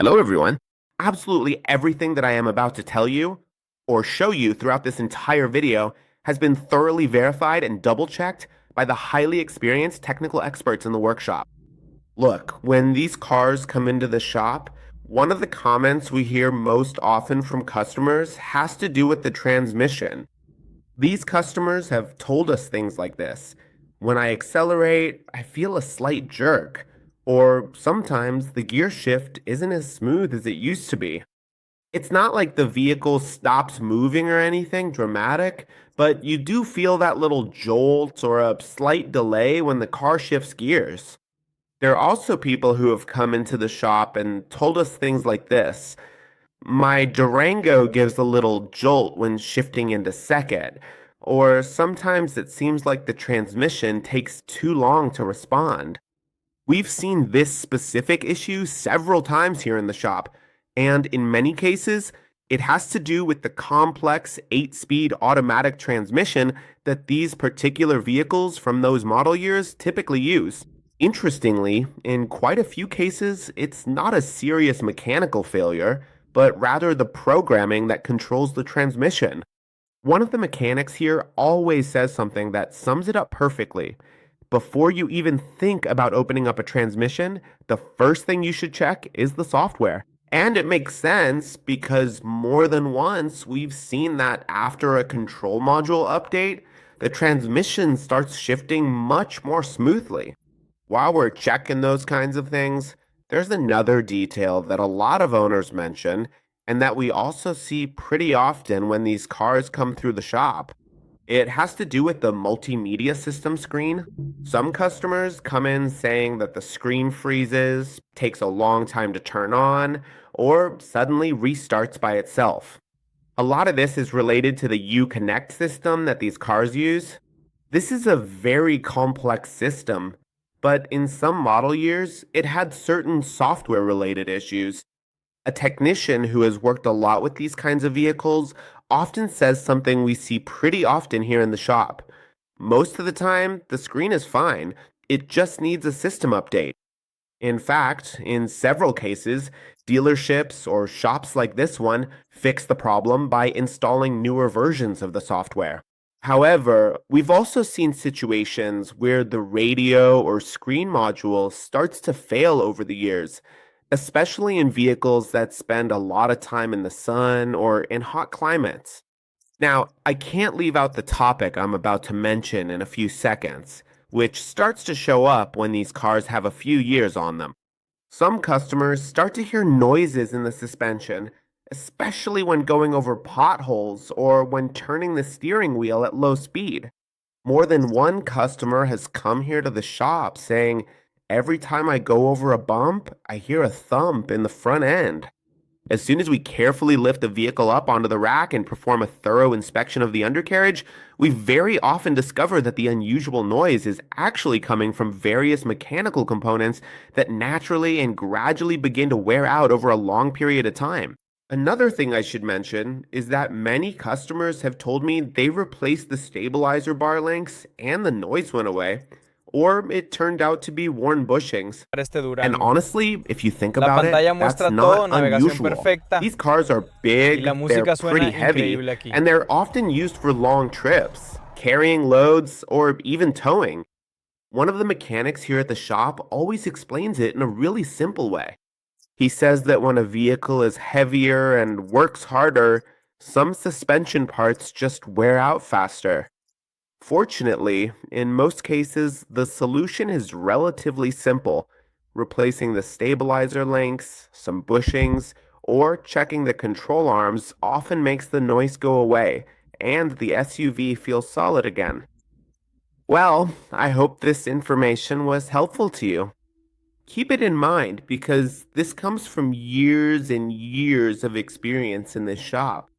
Hello, everyone. Absolutely everything that I am about to tell you or show you throughout this entire video has been thoroughly verified and double checked by the highly experienced technical experts in the workshop. Look, when these cars come into the shop, one of the comments we hear most often from customers has to do with the transmission. These customers have told us things like this. When I accelerate, I feel a slight jerk. Or sometimes the gear shift isn't as smooth as it used to be. It's not like the vehicle stops moving or anything dramatic, but you do feel that little jolt or a slight delay when the car shifts gears. There are also people who have come into the shop and told us things like this. My Durango gives a little jolt when shifting into second, or sometimes it seems like the transmission takes too long to respond. We've seen this specific issue several times here in the shop, and in many cases, it has to do with the complex 8-speed automatic transmission that these particular vehicles from those model years typically use. Interestingly, in quite a few cases, it's not a serious mechanical failure, but rather the programming that controls the transmission. One of the mechanics here always says something that sums it up perfectly. Before you even think about opening up a transmission, the first thing you should check is the software. And it makes sense because more than once we've seen that after a control module update, the transmission starts shifting much more smoothly. While we're checking those kinds of things, there's another detail that a lot of owners mention and that we also see pretty often when these cars come through the shop. It has to do with the multimedia system screen. Some customers come in saying that the screen freezes, takes a long time to turn on, or suddenly restarts by itself. A lot of this is related to the Uconnect system that these cars use. This is a very complex system, but in some model years, it had certain software related issues. A technician who has worked a lot with these kinds of vehicles often says something we see pretty often here in the shop. Most of the time, the screen is fine, it just needs a system update. In fact, in several cases, dealerships or shops like this one fix the problem by installing newer versions of the software. However, we've also seen situations where the radio or screen module starts to fail over the years, especially in vehicles that spend a lot of time in the sun or in hot climates. Now, I can't leave out the topic I'm about to mention in a few seconds, which starts to show up when these cars have a few years on them. Some customers start to hear noises in the suspension, especially when going over potholes or when turning the steering wheel at low speed. More than one customer has come here to the shop saying, every time I go over a bump, I hear a thump in the front end. As soon as we carefully lift the vehicle up onto the rack and perform a thorough inspection of the undercarriage, we very often discover that the unusual noise is actually coming from various mechanical components that naturally and gradually begin to wear out over a long period of time. Another thing I should mention is that many customers have told me they replaced the stabilizer bar links and the noise went away, or it turned out to be worn bushings. Este And Durango. honestly, if you think La about it, pantalla that's muestra not todo, navegación unusual. perfecta These cars are y la big, they're música pretty suena heavy, increíble aquí. and they're often used for long trips, carrying loads, or even towing. One of the mechanics here at the shop always explains it in a really simple way. He says that when a vehicle is heavier and works harder, some suspension parts just wear out faster. Fortunately, in most cases, the solution is relatively simple, replacing the stabilizer links, some bushings, or checking the control arms often makes the noise go away, and the SUV feels solid again. Well, I hope this information was helpful to you. Keep it in mind because this comes from years and years of experience in this shop.